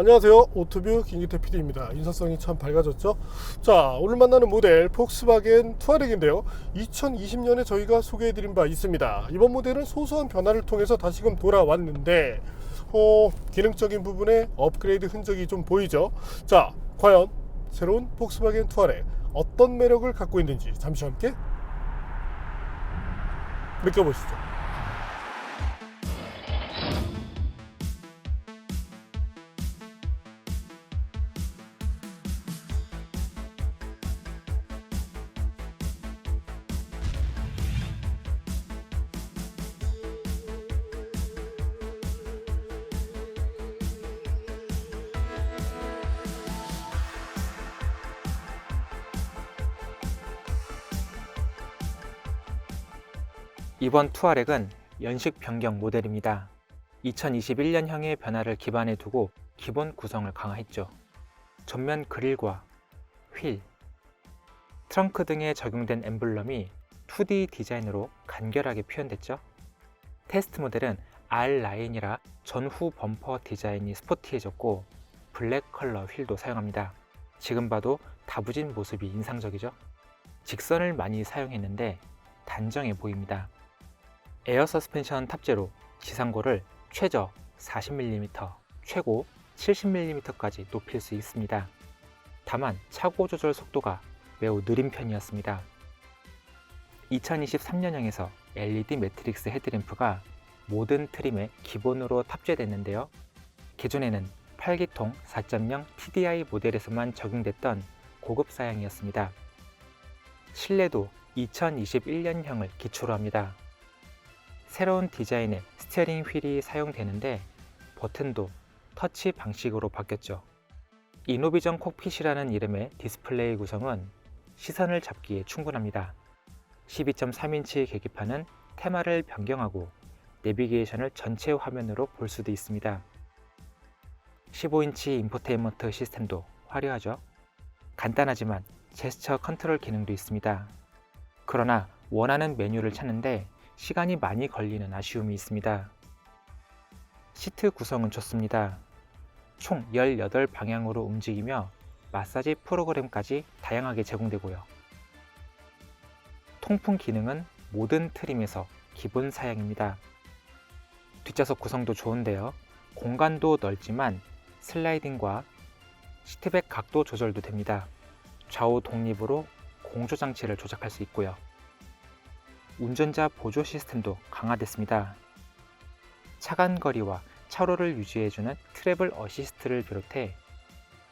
안녕하세요. 오토뷰 김기태 PD입니다. 인사성이 참 밝아졌죠? 자, 오늘 만나는 모델 폭스바겐 투아렉인데요. 2020년에 저희가 소개해드린 바 있습니다. 이번 모델은 소소한 변화를 통해서 다시금 돌아왔는데 기능적인 부분에 업그레이드 흔적이 좀 보이죠? 자, 과연 새로운 폭스바겐 투아렉 어떤 매력을 갖고 있는지 잠시 함께 느껴보시죠. 이번 투아렉은 연식 변경 모델입니다. 2021년형의 변화를 기반에 두고 기본 구성을 강화했죠. 전면 그릴과 휠, 트렁크 등에 적용된 엠블럼이 2D 디자인으로 간결하게 표현됐죠. 테스트 모델은 R 라인이라 전후 범퍼 디자인이 스포티해졌고 블랙 컬러 휠도 사용합니다. 지금 봐도 다부진 모습이 인상적이죠. 직선을 많이 사용했는데 단정해 보입니다. 에어 서스펜션 탑재로 지상고를 최저 40mm, 최고 70mm까지 높일 수 있습니다. 다만 차고 조절 속도가 매우 느린 편이었습니다. 2023년형에서 LED 매트릭스 헤드램프가 모든 트림에 기본으로 탑재됐는데요. 기존에는 8기통 4.0 TDI 모델에서만 적용됐던 고급 사양이었습니다. 실내도 2021년형을 기초로 합니다. 새로운 디자인의 스티어링 휠이 사용되는데 버튼도 터치 방식으로 바뀌었죠. 이노비전 콕핏이라는 이름의 디스플레이 구성은 시선을 잡기에 충분합니다. 12.3인치 계기판은 테마를 변경하고 내비게이션을 전체 화면으로 볼 수도 있습니다. 15인치 인포테인먼트 시스템도 화려하죠. 간단하지만 제스처 컨트롤 기능도 있습니다. 그러나 원하는 메뉴를 찾는데 시간이 많이 걸리는 아쉬움이 있습니다. 시트 구성은 좋습니다. 총 18방향으로 움직이며 마사지 프로그램까지 다양하게 제공되고요. 통풍 기능은 모든 트림에서 기본 사양입니다. 뒷좌석 구성도 좋은데요. 공간도 넓지만 슬라이딩과 시트백 각도 조절도 됩니다. 좌우 독립으로 공조 장치를 조작할 수 있고요. 운전자 보조 시스템도 강화됐습니다. 차간거리와 차로를 유지해주는 트래블 어시스트를 비롯해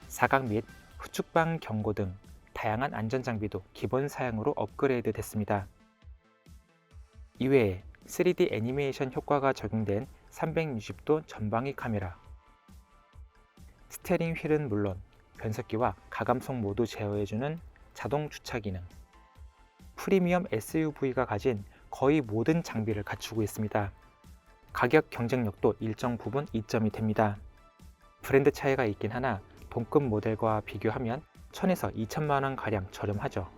사각 및 후측방 경고 등 다양한 안전장비도 기본 사양으로 업그레이드 됐습니다. 이외에 3D 애니메이션 효과가 적용된 360도 전방위 카메라, 스티어링 휠은 물론 변속기와 가감속 모두 제어해주는 자동 주차 기능, 프리미엄 SUV가 가진 거의 모든 장비를 갖추고 있습니다. 가격 경쟁력도 일정 부분 이점이 됩니다. 브랜드 차이가 있긴 하나 동급 모델과 비교하면 1000에서 2000만원 가량 저렴하죠.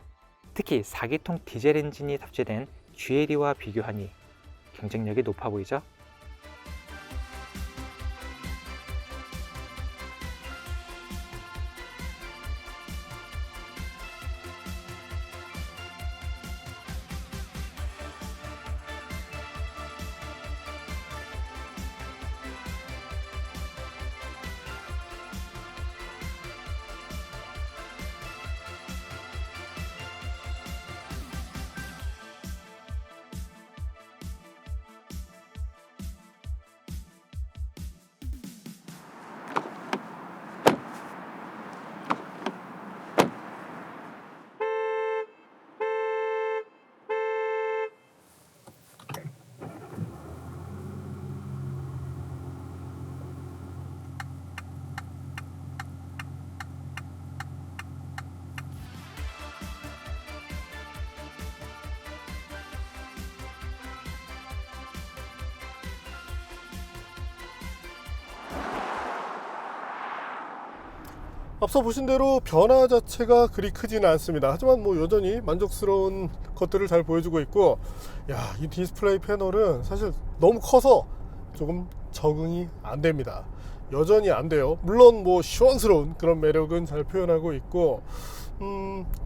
특히 4기통 디젤 엔진이 탑재된 GLE와 비교하니 경쟁력이 높아 보이죠? 앞서 보신 대로 변화 자체가 그리 크지는 않습니다. 하지만 뭐 여전히 만족스러운 것들을 잘 보여주고 있고, 이 디스플레이 패널은 사실 너무 커서 조금 적응이 안 됩니다. 여전히 안 돼요. 물론 뭐 시원스러운 그런 매력은 잘 표현하고 있고,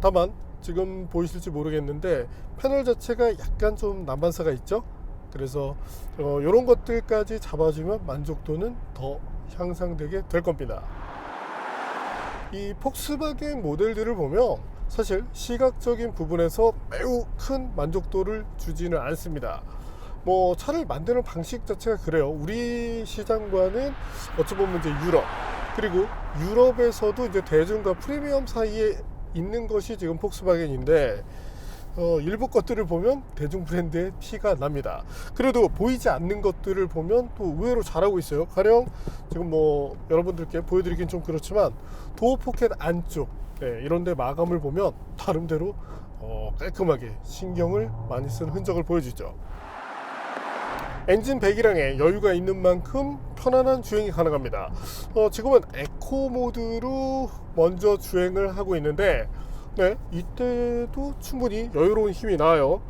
다만 지금 보이실지 모르겠는데 패널 자체가 약간 좀 난반사가 있죠. 그래서 이런 것들까지 잡아주면 만족도는 더 향상되게 될 겁니다. 이 폭스바겐 모델들을 보면 사실 시각적인 부분에서 매우 큰 만족도를 주지는 않습니다. 뭐 차를 만드는 방식 자체가 그래요. 우리 시장과는 어찌 보면 이제 유럽, 그리고 유럽에서도 이제 대중과 프리미엄 사이에 있는 것이 지금 폭스바겐인데, 일부 것들을 보면 대중 브랜드의 티가 납니다. 그래도 보이지 않는 것들을 보면 또 의외로 잘하고 있어요. 가령 지금 뭐 여러분들께 보여드리긴 좀 그렇지만 도어 포켓 안쪽, 이런데 마감을 보면 나름대로 깔끔하게 신경을 많이 쓴 흔적을 보여주죠. 엔진 배기량에 여유가 있는 만큼 편안한 주행이 가능합니다. 지금은 에코 모드로 먼저 주행을 하고 있는데, 이때도 충분히 여유로운 힘이 나요.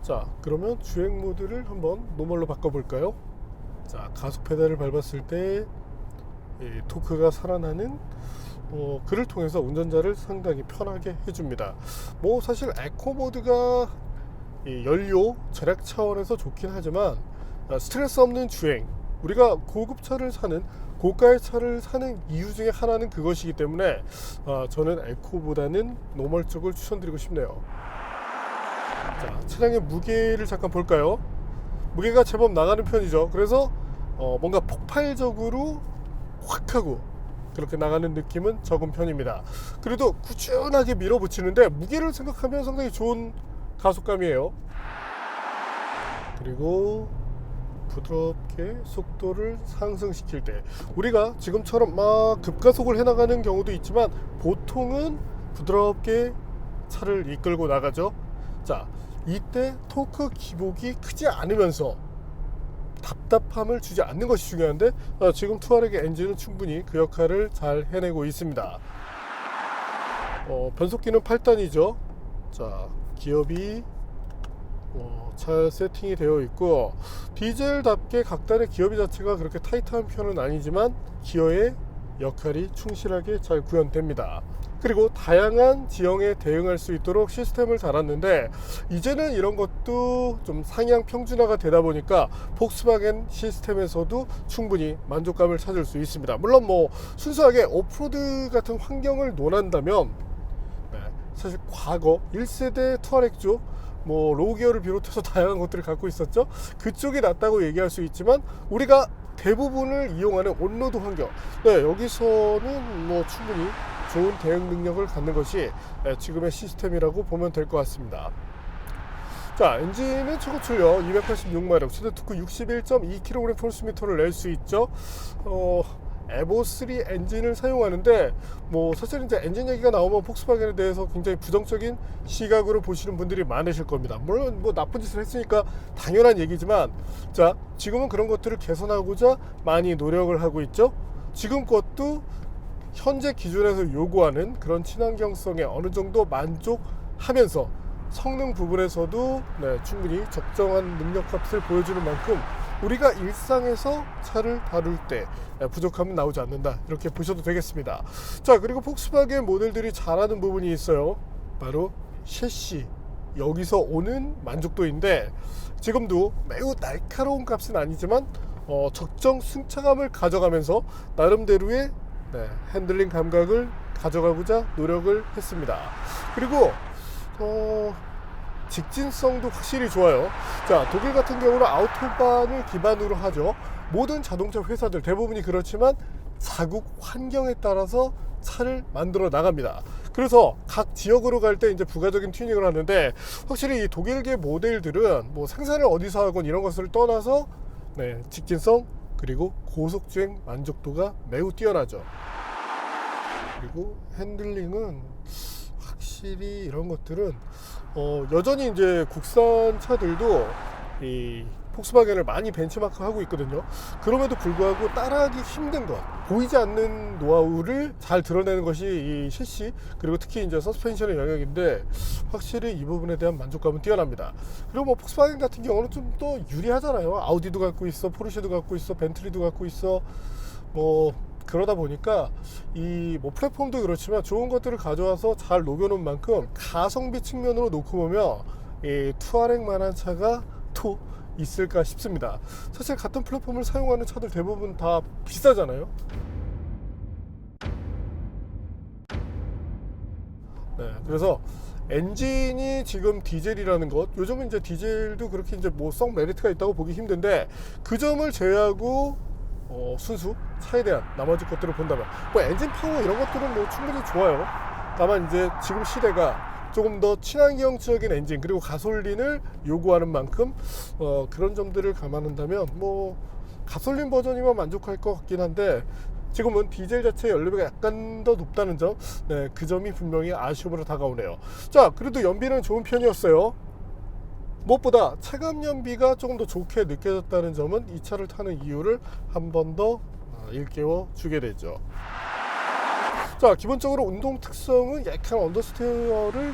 자, 그러면 주행 모드를 한번 노멀로 바꿔볼까요? 자, 가속 페달을 밟았을 때 토크가 살아나는 그를 통해서 운전자를 상당히 편하게 해줍니다. 뭐 사실 에코 모드가 연료 절약 차원에서 좋긴 하지만 스트레스 없는 주행, 우리가 고급차를 사는, 고가의 차를 사는 이유 중에 하나는 그것이기 때문에 저는 에코보다는 노멀 쪽을 추천드리고 싶네요. 자, 차량의 무게를 잠깐 볼까요? 무게가 제법 나가는 편이죠. 그래서 뭔가 폭발적으로 확 하고 그렇게 나가는 느낌은 적은 편입니다. 그래도 꾸준하게 밀어붙이는데 무게를 생각하면 상당히 좋은 가속감이에요. 그리고 부드럽게 속도를 상승시킬 때, 우리가 지금처럼 막 급가속을 해나가는 경우도 있지만 보통은 부드럽게 차를 이끌고 나가죠. 자, 이때 토크 기복이 크지 않으면서 답답함을 주지 않는 것이 중요한데, 지금 투아렉의 엔진은 충분히 그 역할을 잘 해내고 있습니다. 변속기는 8단이죠. 자, 기업이 잘 세팅이 되어 있고, 디젤답게 각단의 기어비 자체가 그렇게 타이트한 편은 아니지만 기어의 역할이 충실하게 잘 구현됩니다. 그리고 다양한 지형에 대응할 수 있도록 시스템을 달았는데, 이제는 이런 것도 좀 상향 평준화가 되다 보니까 폭스바겐 시스템에서도 충분히 만족감을 찾을 수 있습니다. 물론 뭐 순수하게 오프로드 같은 환경을 논한다면 사실 과거 1세대 투아렉 쪽, 뭐 로우기어를 비롯해서 다양한 것들을 갖고 있었죠. 그쪽이 낫다고 얘기할 수 있지만 우리가 대부분을 이용하는 온로드 환경, 여기서는 뭐 충분히 좋은 대응 능력을 갖는 것이 지금의 시스템이라고 보면 될 것 같습니다. 자, 엔진은 최고 출력 286마력, 최대 토크 61.2kg/S를 낼 수 있죠. 에보3 엔진을 사용하는데, 뭐 사실 이제 엔진 얘기가 나오면 폭스바겐에 대해서 굉장히 부정적인 시각으로 보시는 분들이 많으실 겁니다. 물론 뭐 나쁜 짓을 했으니까 당연한 얘기지만, 자, 지금은 그런 것들을 개선하고자 많이 노력을 하고 있죠. 지금 것도 현재 기준에서 요구하는 그런 친환경성에 어느 정도 만족하면서 성능 부분에서도 충분히 적정한 능력값을 보여주는 만큼 우리가 일상에서 차를 다룰 때 부족함은 나오지 않는다, 이렇게 보셔도 되겠습니다. 자, 그리고 폭스바겐 모델들이 잘하는 부분이 있어요. 바로 셰시, 여기서 오는 만족도인데, 지금도 매우 날카로운 값은 아니지만 적정 승차감을 가져가면서 나름대로의 핸들링 감각을 가져가고자 노력을 했습니다. 그리고 직진성도 확실히 좋아요. 자, 독일 같은 경우는 아우토반을 기반으로 하죠. 모든 자동차 회사들 대부분이 그렇지만 자국 환경에 따라서 차를 만들어 나갑니다. 그래서 각 지역으로 갈 때 이제 부가적인 튜닝을 하는데, 확실히 이 독일계 모델들은 뭐 생산을 어디서 하건 이런 것을 떠나서 직진성 그리고 고속주행 만족도가 매우 뛰어나죠. 그리고 핸들링은 확실히 이런 것들은 여전히 이제 국산 차들도 이 폭스바겐을 많이 벤치마크 하고 있거든요. 그럼에도 불구하고 따라하기 힘든 것, 보이지 않는 노하우를 잘 드러내는 것이 이 셰시, 그리고 특히 이제 서스펜션의 영역인데, 확실히 이 부분에 대한 만족감은 뛰어납니다. 그리고 뭐 폭스바겐 같은 경우는 좀 또 유리하잖아요. 아우디도 갖고 있어, 포르쉐도 갖고 있어, 벤틀리도 갖고 있어, 뭐 그러다 보니까 이 뭐 플랫폼도 그렇지만 좋은 것들을 가져와서 잘 녹여놓은 만큼 가성비 측면으로 놓고 보면 이 투아렉만한 차가 또 있을까 싶습니다. 사실 같은 플랫폼을 사용하는 차들 대부분 다 비싸잖아요. 네, 그래서 엔진이 지금 디젤이라는 것, 요즘은 이제 디젤도 그렇게 이제 뭐 썩 메리트가 있다고 보기 힘든데 그 점을 제외하고 순수 차에 대한 나머지 것들을 본다면 뭐 엔진 파워 이런 것들은 뭐 충분히 좋아요. 다만 이제 지금 시대가 조금 더 친환경적인 엔진 그리고 가솔린을 요구하는 만큼 그런 점들을 감안한다면 뭐 가솔린 버전이면 만족할 것 같긴 한데 지금은 디젤 자체 연료비가 약간 더 높다는 점, 네, 그 점이 분명히 아쉬움으로 다가오네요. 자, 그래도 연비는 좋은 편이었어요. 무엇보다 체감 연비가 조금 더 좋게 느껴졌다는 점은 이 차를 타는 이유를 한 번 더 일깨워 주게 되죠. 자, 기본적으로 운동 특성은 약간 언더스테어를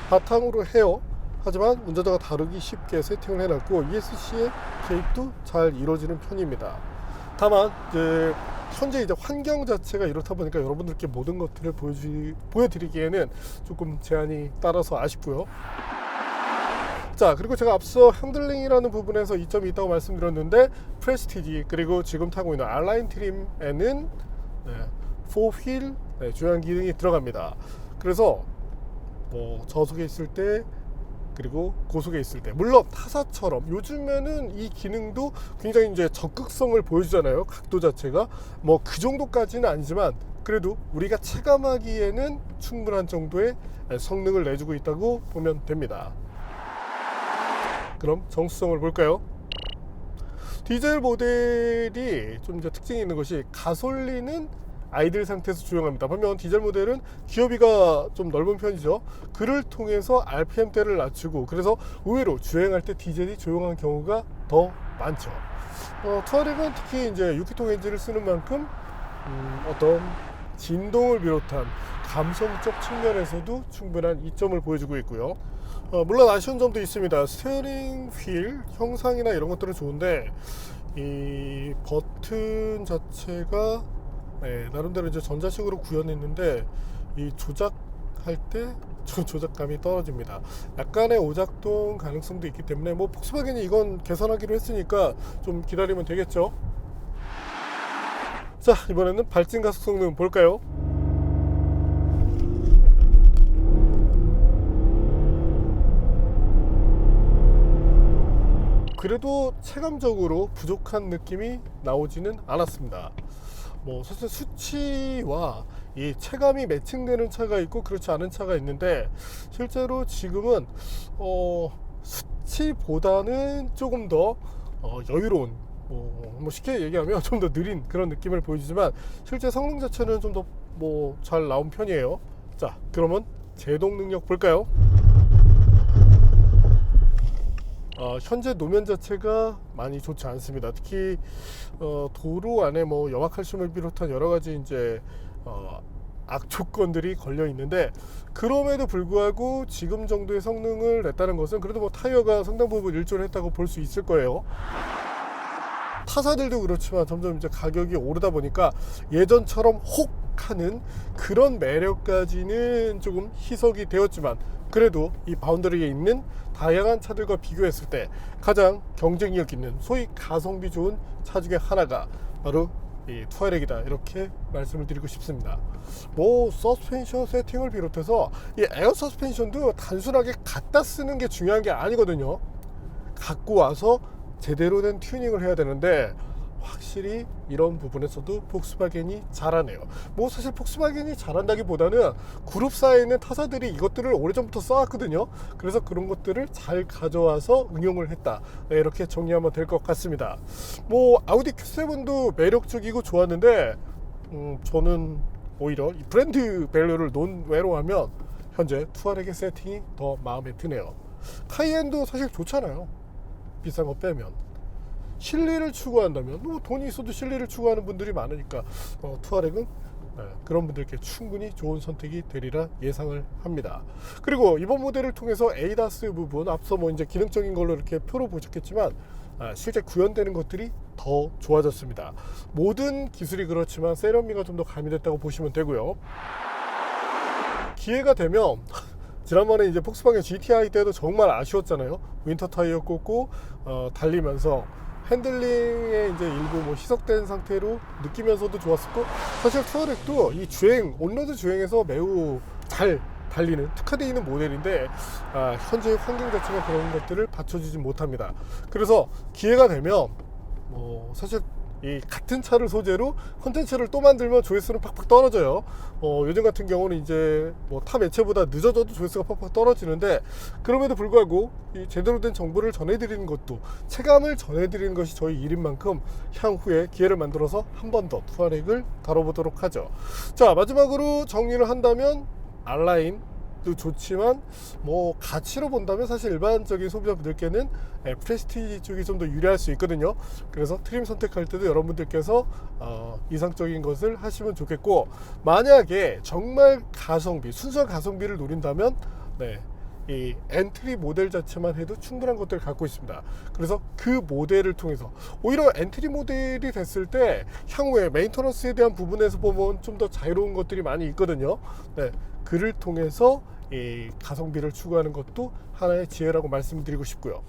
바탕으로 해요. 하지만 운전자가 다루기 쉽게 세팅을 해놨고 ESC의 개입도 잘 이루어지는 편입니다. 다만 이제 현재 이제 환경 자체가 이렇다 보니까 여러분들께 모든 것들을 보여드리기에는 조금 제한이 따라서 아쉽고요. 자, 그리고 제가 앞서 핸들링이라는 부분에서 이점이 있다고 말씀드렸는데 프레스티지 그리고 지금 타고 있는 R-라인 트림에는 4휠 조향 기능이 들어갑니다. 그래서 뭐 저속에 있을 때 그리고 고속에 있을 때, 물론 타사처럼 요즘에는 이 기능도 굉장히 이제 적극성을 보여주잖아요. 각도 자체가 뭐 그 정도까지는 아니지만 그래도 우리가 체감하기에는 충분한 정도의 성능을 내주고 있다고 보면 됩니다. 그럼 정수성을 볼까요? 디젤 모델이 좀 이제 특징이 있는 것이 가솔린은 아이들 상태에서 조용합니다. 반면 디젤 모델은 기어비가 좀 넓은 편이죠. 그를 통해서 RPM대를 낮추고 그래서 의외로 주행할 때 디젤이 조용한 경우가 더 많죠. 투아렉은 특히 이제 6기통 엔진을 쓰는 만큼 어떤 진동을 비롯한 감성적 측면에서도 충분한 이점을 보여주고 있고요. 물론 아쉬운 점도 있습니다. 스티어링 휠 형상이나 이런 것들은 좋은데 이 버튼 자체가 나름대로 이제 전자식으로 구현했는데 이 조작할 때 조작감이 떨어집니다. 약간의 오작동 가능성도 있기 때문에 뭐 폭스바겐이 이건 개선하기로 했으니까 좀 기다리면 되겠죠. 자, 이번에는 발진 가속 성능 볼까요? 그래도 체감적으로 부족한 느낌이 나오지는 않았습니다. 뭐 사실 수치와 이 체감이 매칭되는 차가 있고 그렇지 않은 차가 있는데 실제로 지금은 수치보다는 조금 더 여유로운 뭐 쉽게 얘기하면 좀 더 느린 그런 느낌을 보여주지만 실제 성능 자체는 좀 더 뭐 잘 나온 편이에요. 자, 그러면 제동 능력 볼까요? 현재 노면 자체가 많이 좋지 않습니다. 특히 도로 안에 뭐 염화칼슘을 비롯한 여러 가지 이제 악조건들이 걸려 있는데 그럼에도 불구하고 지금 정도의 성능을 냈다는 것은 그래도 뭐 타이어가 상당 부분 일조를 했다고 볼 수 있을 거예요. 타사들도 그렇지만 점점 이제 가격이 오르다 보니까 예전처럼 혹 하는 그런 매력까지는 조금 희석이 되었지만 그래도 이 바운더리에 있는 다양한 차들과 비교했을 때 가장 경쟁력 있는 소위 가성비 좋은 차 중에 하나가 바로 이 투아렉이다, 이렇게 말씀을 드리고 싶습니다. 뭐 서스펜션 세팅을 비롯해서 이 에어 서스펜션도 단순하게 갖다 쓰는 게 중요한 게 아니거든요. 갖고 와서 제대로 된 튜닝을 해야 되는데 확실히 이런 부분에서도 폭스바겐이 잘하네요. 뭐 사실 폭스바겐이 잘한다기보다는 그룹사에 있는 타사들이 이것들을 오래전부터 써왔거든요. 그래서 그런 것들을 잘 가져와서 응용을 했다, 이렇게 정리하면 될 것 같습니다. 뭐 아우디 Q7도 매력적이고 좋았는데 저는 오히려 이 브랜드 밸류를 논외로 하면 현재 투아렉의 세팅이 더 마음에 드네요. 카이엔도 사실 좋잖아요. 비싼 거 빼면. 실리를 추구한다면 뭐 돈이 있어도 실리를 추구하는 분들이 많으니까 투아렉은 그런 분들께 충분히 좋은 선택이 되리라 예상을 합니다. 그리고 이번 모델을 통해서 ADAS 부분, 앞서 뭐 이제 기능적인 걸로 이렇게 표로 보셨겠지만 실제 구현되는 것들이 더 좋아졌습니다. 모든 기술이 그렇지만 세련미가 좀 더 가미됐다고 보시면 되고요. 기회가 되면 지난번에 이제 폭스바겐 GTI 때도 정말 아쉬웠잖아요. 윈터 타이어 꽂고 달리면서 핸들링에 이제 일부 뭐 희석된 상태로 느끼면서도 좋았었고, 사실 투어렉도 이 주행 온로드 주행에서 매우 잘 달리는 특화되어 있는 모델인데 현재 환경 자체가 그런 것들을 받쳐주지 못합니다. 그래서 기회가 되면 사실 이 같은 차를 소재로 콘텐츠를 또 만들면 조회수는 팍팍 떨어져요. 요즘 같은 경우는 이제 뭐 타 매체보다 늦어져도 조회수가 팍팍 떨어지는데, 그럼에도 불구하고 이 제대로 된 정보를 전해드리는 것도, 체감을 전해드리는 것이 저희 일인 만큼 향후에 기회를 만들어서 한 번 더 투아렉을 다뤄보도록 하죠. 자, 마지막으로 정리를 한다면 알라인도 좋지만 뭐 가치로 본다면 사실 일반적인 소비자분들께는 프레스티지 쪽이 좀 더 유리할 수 있거든요. 그래서 트림 선택할 때도 여러분들께서 이상적인 것을 하시면 좋겠고, 만약에 정말 가성비, 순수한 가성비를 노린다면 이 엔트리 모델 자체만 해도 충분한 것들을 갖고 있습니다. 그래서 그 모델을 통해서 오히려 엔트리 모델이 됐을 때 향후에 메인터넌스에 대한 부분에서 보면 좀 더 자유로운 것들이 많이 있거든요. 그를 통해서 이 가성비를 추구하는 것도 하나의 지혜라고 말씀드리고 싶고요.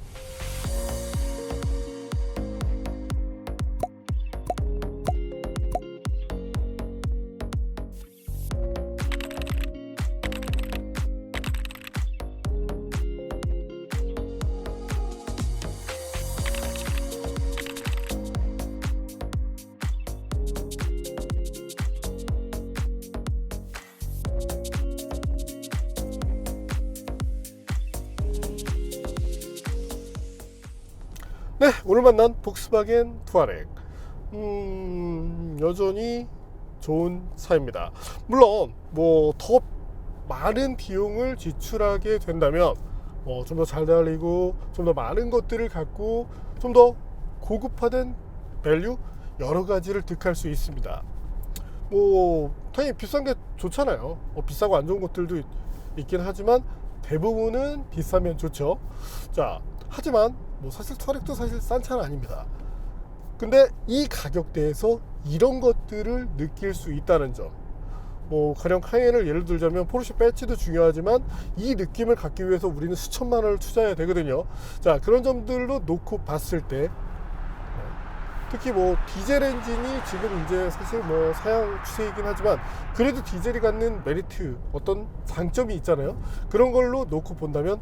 네, 오늘 만난 폭스바겐 투아렉 여전히 좋은 차입니다. 물론 뭐 더 많은 비용을 지출하게 된다면 좀 더 잘 달리고 좀 더 많은 것들을 갖고 좀 더 고급화된 밸류 여러 가지를 득할 수 있습니다. 뭐 당연히 비싼 게 좋잖아요. 비싸고 안 좋은 것들도 있긴 하지만 대부분은 비싸면 좋죠. 자, 하지만 뭐 사실 투아렉도 사실 싼 차는 아닙니다. 근데 이 가격대에서 이런 것들을 느낄 수 있다는 점, 뭐 가령 카이엔을 예를 들자면 포르쉐 배지도 중요하지만 이 느낌을 갖기 위해서 우리는 수천만 원을 투자해야 되거든요. 자, 그런 점들로 놓고 봤을 때 특히 뭐 디젤 엔진이 지금 이제 사실 뭐 사양 추세이긴 하지만 그래도 디젤이 갖는 메리트, 어떤 장점이 있잖아요. 그런 걸로 놓고 본다면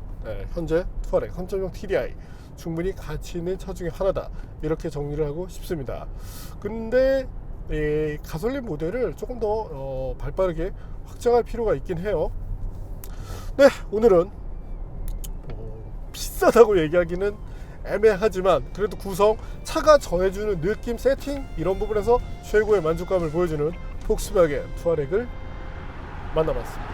현재 투아렉 3.0 TDI 충분히 가치 있는 차 중에 하나다, 이렇게 정리를 하고 싶습니다. 근데 가솔린 모델을 조금 더 발빠르게 확장할 필요가 있긴 해요. 네, 오늘은 비싸다고 얘기하기는 애매하지만 그래도 구성, 차가 전해주는 느낌, 세팅 이런 부분에서 최고의 만족감을 보여주는 폭스바겐 투아렉을 만나봤습니다.